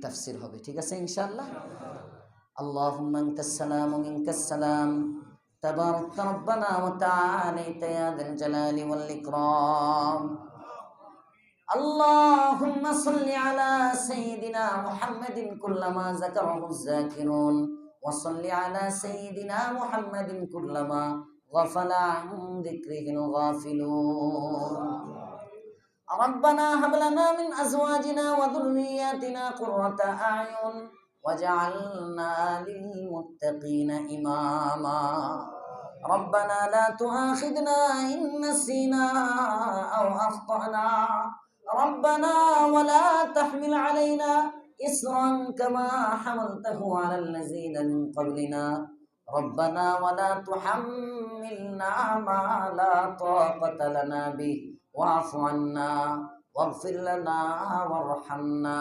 তাফসীর হবে, ঠিক আছে ইনশাআল্লাহ। আল্লাহুম্মা আনতাস সালামু ওয়া মিনকাস সালাম তাবারাকতা রাব্বানা ওয়া তাআলাইতা ইয়া যাল জালালি ওয়াল ইকরাম। আল্লাহুম্মা সাল্লি আলা সাইয়্যিদিনা মুহাম্মাদিন কুল্লামা যাকারাহুজ যাকিরুন ওয়া সাল্লি আলা সাইয়্যিদিনা মুহাম্মাদিন কুল্লামা গাফালা আন যিকরিহিল গাফিলুন। ربنا هب لنا من أزواجنا وذرياتنا قرة أعين واجعلنا للمتقين إماما ربنا لا تؤاخذنا إن نسينا أو أخطأنا ربنا ولا تحمل علينا إصرا كما حملته على الذين من قبلنا ربنا ولا تحملنا ما لا طاقة لنا به واعف عنا واغفر لنا وارحمنا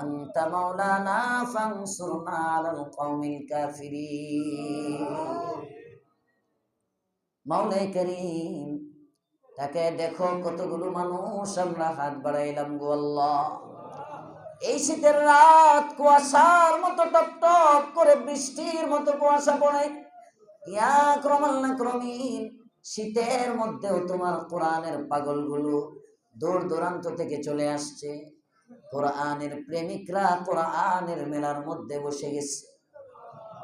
أنت مولانا فانصرنا على القوم الكافرين মাওলাই করিম, তাকে দেখো কতগুলো মানুষ আমরা হাত বাড়াইলাম গো আল্লাহ। এই শীতের রাত কুয়াশার মতো টপ টপ করে বৃষ্টির মতো কুয়াশা পড়ে। ইয়া আকরামাল আকরামিন, শীতের মধ্যেও তোমার কোরআনের পাগলগুলো দূর দূরান্ত থেকে চলে আসছে। কোরআনের প্রেমিকরা কোরআনের মেলার মধ্যে বসে গেছে।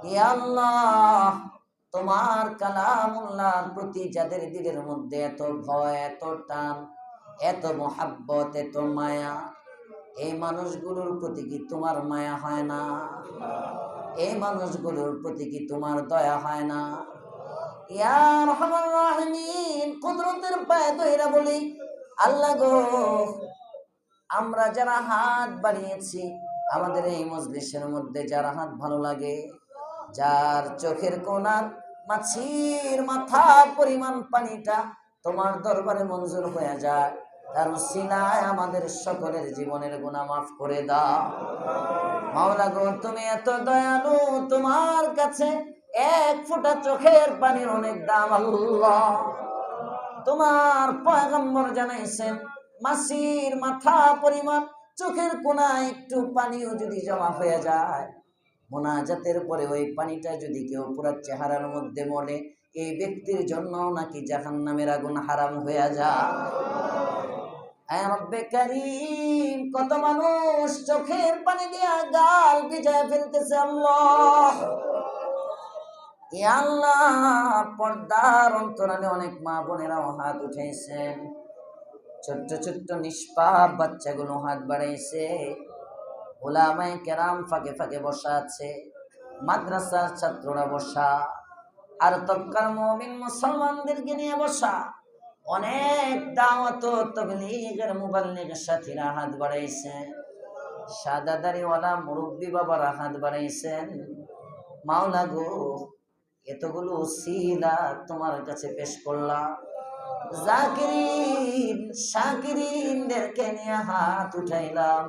ইয়া আল্লাহ, তোমার কালামুল্লাহর প্রতি যাদের দিলের মধ্যে এত ভয়, এত টান, এত মোহাব্বত, এত মায়া, এই মানুষগুলোর প্রতি কি তোমার মায়া হয় না? এই মানুষগুলোর প্রতি কি তোমার দয়া হয় না? ইয়া আরহামার রাহিমিন, কুদরতের পায়ে ধইরা বলি, আল্লাহ গো, আমরা যারা হাত বাড়িয়েছি, আমাদের এই মজলিসের মধ্যে যার হাত ভালো লাগে, যার চোখের কোণার মাছির মাথা পরিমাণ পানিটা তোমার দরবারে মঞ্জুর হয়ে যায়, তার উসিলায় আমাদের সকলের জীবনের গুনাহ মাফ করে দাও। মাওলা গো, তুমি এত দয়ালু, তোমার কাছে এক ফোঁটা চোখের পানির অনেক দাম। আল্লাহ, তোমার পয়গম্বর জানাইছেন, মাছির মাথা পরিমাণ চোখের কোণায় একটু পানিও যদি জমা হয়ে যায়, মুনাজাতের পরে ওই পানিটা যদি কেউ পুরো চেহারার মধ্যে মলে, এই ব্যক্তির জন্য নাকি জাহান্নামের আগুন হারাম হয়ে যায়। আয় রব্বে কারীম, কত মানুষ চোখের পানি দিয়া গাল ভিজায় ফেলতেছে। আল্লাহ, ইয়া আল্লাহ, পর্দার অন্তরালে অনেক মা বোনেরাও হাত উঠাইছেন, ছোট্ট ছোট্ট নিষ্পাপ বাচ্চাগুলো হাত বাড়াইছে, উলামায়ে কেরাম ফাঁকে ফাঁকে বসা আছে, মাদ্রাসার ছাত্ররা বসা, আর তবকার মুমিন মুসলমানদেরকে নিয়ে বসা, অনেক দাওয়াত ও তাবলীগের মুবাল্লিগের সাথীরা হাত বাড়াইছেন, সাদা দাড়িওয়ালা মুরব্বী বাবারা হাত বাড়াইছেন। মাওলা গো, এতগুলো উসিলা তোমার কাছে পেশ করলাম, জাকিরিন শাকিরিনদেরকে নিয়ে হাত উঠাইলাম,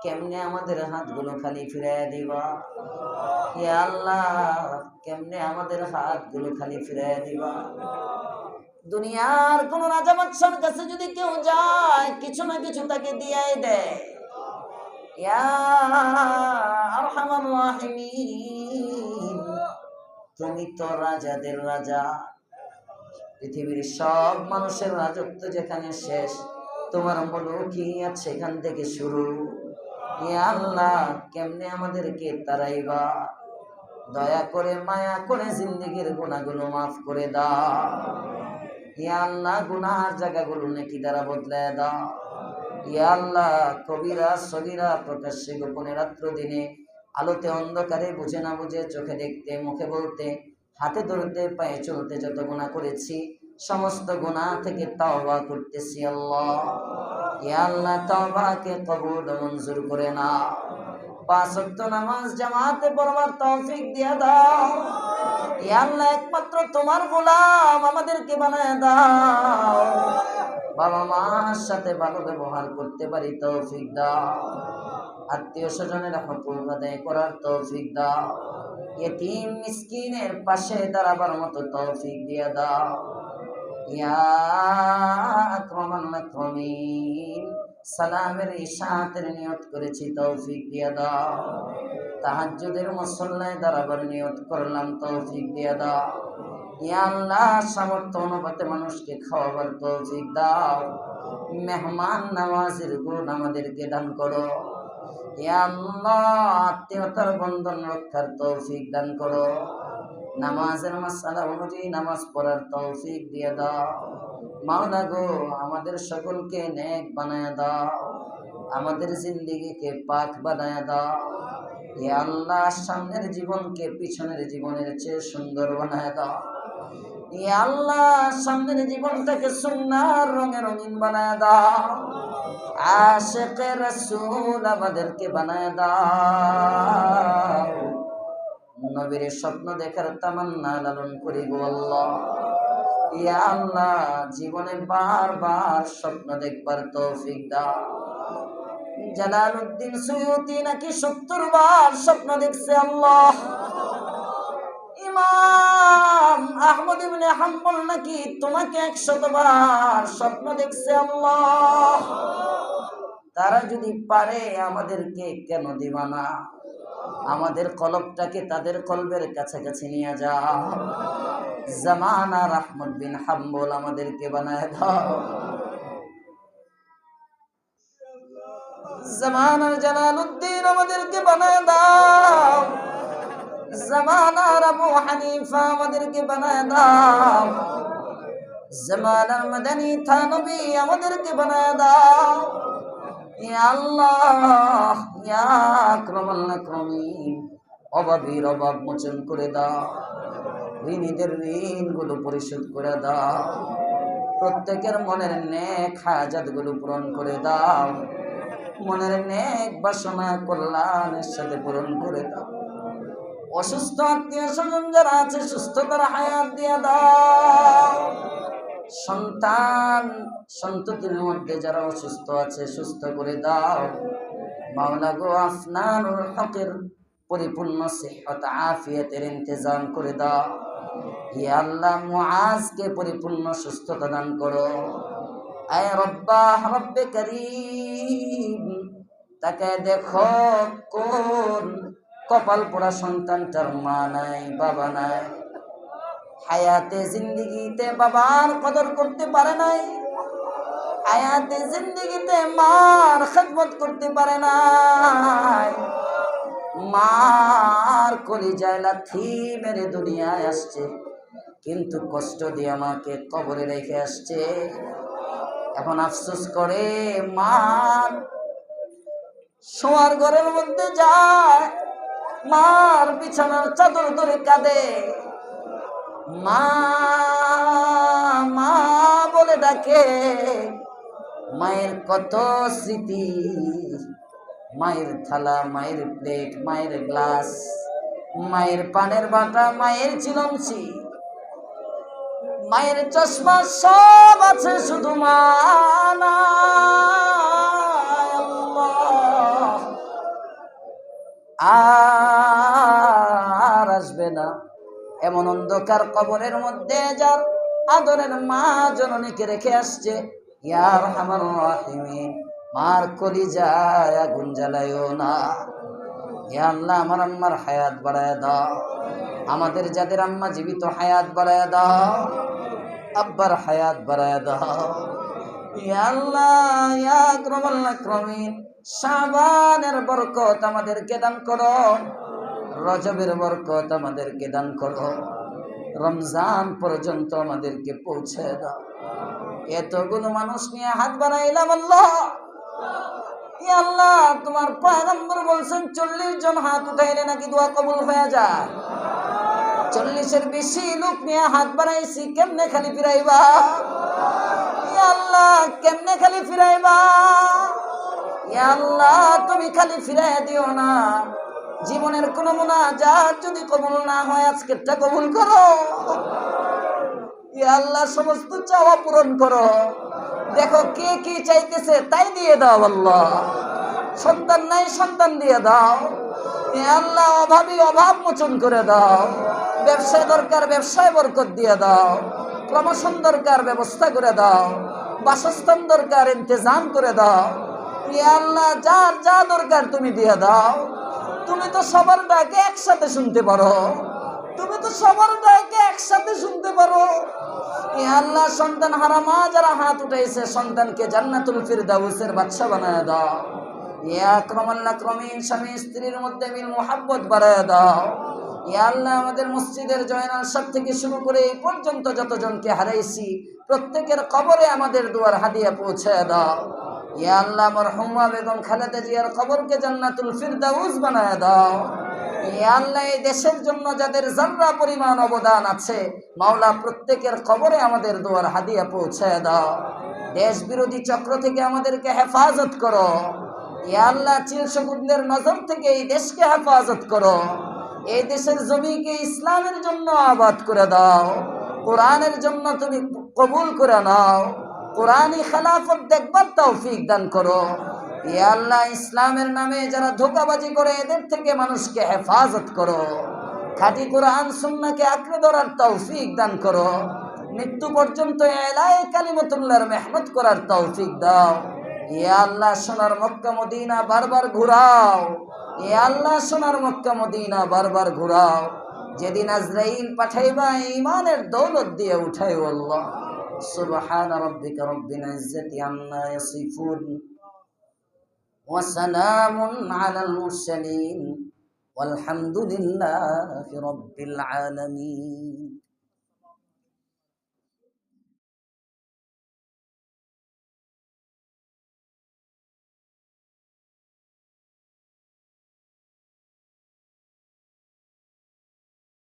কেমনে আমাদের হাতগুলো খালি ফিরাইয়া দিবা? ইয়া আল্লাহ, কেমনে আমাদের হাতগুলো খালি ফিরাইয়া দিবা? দুনিয়ার কোন রাজা বাদশার কাছে যদি কেউ যায়, কিছু না কিছু তাকে দিয়াই দেয়। ইয়া আরহামার রাহিমিন, তুমি তো রাজাদের রাজা, পৃথিবীর সব মানুষের রাজত্ব যেখানে শেষ, তোমার মুলুকিয়াত সেখান থেকে শুরু। ইয়া আল্লাহ, কেমনে আমাদেরকে তারাইবা? দয়া করে মায়া করে জিন্দেগির গুনাহগুলো মাফ করে দাও। ইয়া আল্লাহ, গুনাহের জায়গাগুলো নেকি দ্বারা বদলায় দাও। ইয়া আল্লাহ, কবিরা সগীরা প্রকাশ্যে গোপনে রাত্র দিনে, আলোতে অন্ধকারে, বুঝে না বুঝে, চোখে দেখতে, মুখে বলতে, হাতে ধরতে, পায়ে চলতে যত গুনাহ করেছি, সমস্ত গুনাহ থেকে তওবা করতেছি। আল্লাহ, ইয়া আল্লাহ, তওবাকে কবুল ও মঞ্জুর করে নাও। 5 ওয়াক্ত নামাজ জামাতে পড়বার তৌফিক দিয়ে দাও। ইয়া আল্লাহ, একমাত্র তোমার গোলাম আমাদেরকে বানায় দাও। বাবা মার সাথে ভালো ব্যবহার করতে পারি তৌফিক দাও। আত্মীয় স্বজনের হকুক আদায় করার তৌফিক দাও। ইয়েতিম মিসকিনের পাশে দাঁড়াবার মতো তৌফিক দিয়ে দাও। ইয়া আকরামাল আকরামিন, সালামের ইশাতের নিয়ত করেছি, তৌফিক দিয়ে দাও। তাহাজ্জুদের মুসল্লায় দাঁড়াবার নিয়ত করলাম, তৌফিক দিয়ে দাও। ইয়া আল্লাহ, সামর্থ্য অনুপাতে মানুষকে খাওয়াবার তৌফিক দাও। মেহমান নওয়াজির গুণ আমাদেরকে দান করো। ইয়া আল্লাহ, আত্মীয়তার বন্ধন রক্ষার তৌফিক দান করো। নামাজের মাসালা অনুযায়ী নামাজ পড়ার তৌফিক দিয়ে দাও। মাওলা গো, আমাদের সকলকে নেক বানায় দাও, আমাদের জিন্দেগিকে পাক বানায় দাও। ইয়া আল্লাহ, সামনের জীবনকে পিছনের জীবনের চেয়ে সুন্দর বানায় দাও। ইয়া আল্লাহ, সামনের জীবনটাকে সুন্নাহর রঙে রঙিন বানায় দাও। আশিকে রাসূল আমাদেরকে বানায় দাও। নবীর স্বপ্ন দেখার তামান্না লালন করি গো আল্লাহ। ইয়া আল্লাহ, জীবনে বারবার স্বপ্ন দেখবার তৌফিক দাও। জালালউদ্দিন সুয়ুতি নাকি 70 বার স্বপ্ন দেখছে আল্লাহ। ইমাম আহমদ ইবনে হাম্বল নাকি তোমাকে 100 বার স্বপ্ন দেখছে আল্লাহ। তারা যদি পারে আমাদেরকে কেন দিবা না? আমাদের কলবটাকে তাদের কলবের কাছাকাছি নিয়ে যাও। জামানার আহমদ বিন হাম্বল আমাদেরকে বানায় দাও। জামানার জালালউদ্দিন আমাদেরকে বানায় দাও। জামানার আবু হানিফা আমাদেরকে বানায় দাও। জামানার মাদানী থানবী আমাদেরকে বানায় দাও। ইয়া আল্লাহ, ইয়া আকরামাল আকরামিন, অভাবীর অভাব মোচন করে দাও। ঋণীদের ঋণগুলো পরিশোধ করে দাও। প্রত্যেকের মনের নেক হাজাতগুলো পূরণ করে দাও। মনের নেক বাসনা কল্যাণের সাথে পূরণ করে দাও। অসুস্থ আত্মীয় স্বজন যারা আছে সুস্থতার হায়াত দিয়ে দাও। সন্তান সন্ততির মধ্যে যারা অসুস্থ আছে সুস্থ করে দাও। মাওলা গো, আফনানুল হকের পরিপূর্ণ সিহত আফিয়াতের ইন্তজাম করে দাও। ইয়া আল্লাহ, মুআজকে পরিপূর্ণ সুস্থতা দান করো। আয় রব্বাহ রব্বে করিম, তাকে দেখো কোন কপাল পোড়া সন্তানটার মা নাই, বাবা নাই। হায়াতে জিন্দেগিতে বাবার কদর করতে পারে নাই, হায়াতে জিন্দেগিতে মার খেদমত করতে পারে নাই। মার কলিজায় লাথি মেরে দুনিয়ায় আসছে, কিন্তু কষ্ট দিয়ে আমাকে কবরে রেখে আসছে। এখন আফসোস করে মার শোয়ার ঘরের মধ্যে যায়, মার বিছানার চাদর ধরে কাঁদে। মা মা বলে ডাকে। মায়ের কত স্মৃতি, মায়ের থালা, মায়ের প্লেট, মায়ের গ্লাস, মায়ের পানের বাটা, মায়ের চিলমচি, মায়ের চশমা, সব আছে, শুধু মা নাই। আল্লাহ, আর আসবে না এমন অন্ধকার কবরের মধ্যে যার আদরের মা জননীকে রেখে আসছে। ইয়া আরহামার রাহিমিন, মার কলিজায় আগুন জ্বালায়ও না। ইয়া আল্লাহ, আমার আম্মার হায়াত বাড়ায় দাও। আমাদের যাদের আম্মা জীবিত, হায়াত বাড়ায় দাও। আব্বার হায়াত বাড়ায় দাও। ইয়া আল্লাহ, ইয়া আকরামাল আকরামিন, শাবানের বরকত আমাদেরকে দান করো। রজবের বরকত আমাদেরকে দান করো। রমজান পর্যন্ত আমাদেরকে পৌঁছে দাও। এতগুলো মানুষ নিয়ে হাত বাড়াইলাম আল্লাহ। ইয়া আল্লাহ, তোমার পয়গম্বর বলছেন 40 জন হাত উঠাইলে নাকি দোয়া কবুল হয়ে যায়। 40-এর বেশি লোক নিয়ে হাত বাড়াইছি, কেমনে খালি ফিরাইবা? ইয়া আল্লাহ, কেমনে খালি ফিরাইবা? ইয়া আল্লাহ, তুমি খালি ফিরাইয়া দিও না। জীবনের কোন মুনাজাত যদি কবুল না হয়, আজকেরটা কবুল করো। ইয়া আল্লাহ, সমস্ত চাওয়া পূরণ করো। দেখো কে কি চাইতেছে তাই দিয়ে দাও আল্লাহ। সন্তান নাই, সন্তান দিয়ে দাও। ইয়া আল্লাহ, অভাবী অভাব মোচন করে দাও। ব্যবসায় দরকার, ব্যবসায় বরকত দিয়ে দাও। প্রমোশন দরকার, ব্যবস্থা করে দাও। বাসস্থান দরকার, ইন্তজাম করে দাও। ইয়া আল্লাহ, যার যা দরকার তুমি দিয়ে দাও। তুমি তো সবার ডাকে একসাথে শুনতে পারো, তুমি তো সবার ডাকে একসাথে শুনতে পারো। ইয়া আল্লাহ, সন্তান হারা মা যারা হাত উঠাইছে, সন্তানকে জান্নাতুল ফিরদাউসের বাদশা বানায় দাও। ইয়া আকরামাল আকরামিন, স্বামী স্ত্রীর মধ্যে মিল মুহাব্বত বাড়ায় দাও। ইয়া আল্লাহ, আমাদের মসজিদের জয়নাল সাহেব থেকে শুরু করে এই পর্যন্ত যতজনকে হারাইছি, প্রত্যেকের কবরে আমাদের দুয়ার হাদিয়া পৌঁছায় দাও। ইয়া আল্লাহ, মরহুমা বেগম খালেদা জিয়ার কবরকে জান্নাতুল ফিরদাউস বানায় দাও। ইয়া আল্লাহ, এই দেশের জন্য যাদের যারা পরিমাণ অবদান আছে, মাওলা প্রত্যেকের কবরে আমাদের দুয়ার হাদিয়া পৌঁছায় দাও। দেশ বিরোধী চক্র থেকে আমাদেরকে হেফাজত করো। ইয়া আল্লাহ, চিরসবুদের নজর থেকে এই দেশকে হেফাজত করো। এই দেশের জমিকে ইসলামের জন্য আবাদ করে দাও। কোরআনের জন্য তুমি কবুল করে নাও। কোরআনী খেলাফত দেখবার তৌফিক দান করো। ইয়া আল্লাহ, ইসলামের নামে যারা ধোঁকাবাজি করে, এদের থেকে মানুষকে হেফাজত করো। খাঁটি কোরআন সুন্নাহকে আঁকড়ে ধরার তৌফিক দান করো। মৃত্যু পর্যন্ত এলায়ে কালিমাতুল্লাহর মেহনত করার তৌফিক দাও। ইয়া আল্লাহ, সোনার মক্কা মদিনা বারবার ঘুরাও। ইয়া আল্লাহ, সোনার মক্কা মদিনা বারবার ঘুরাও। যেদিন আজরাইল পাঠাইবা, ঈমানের দৌলত দিয়ে উঠাইও আল্লাহ। সুবহান রাব্বিকা রাব্বিল ইজ্জাতি আম্মা ইয়াসিফুন ওয়া সালামুন আলাল মুরসালিন ওয়ালহামদুলিল্লাহি রাব্বিল আলামিন।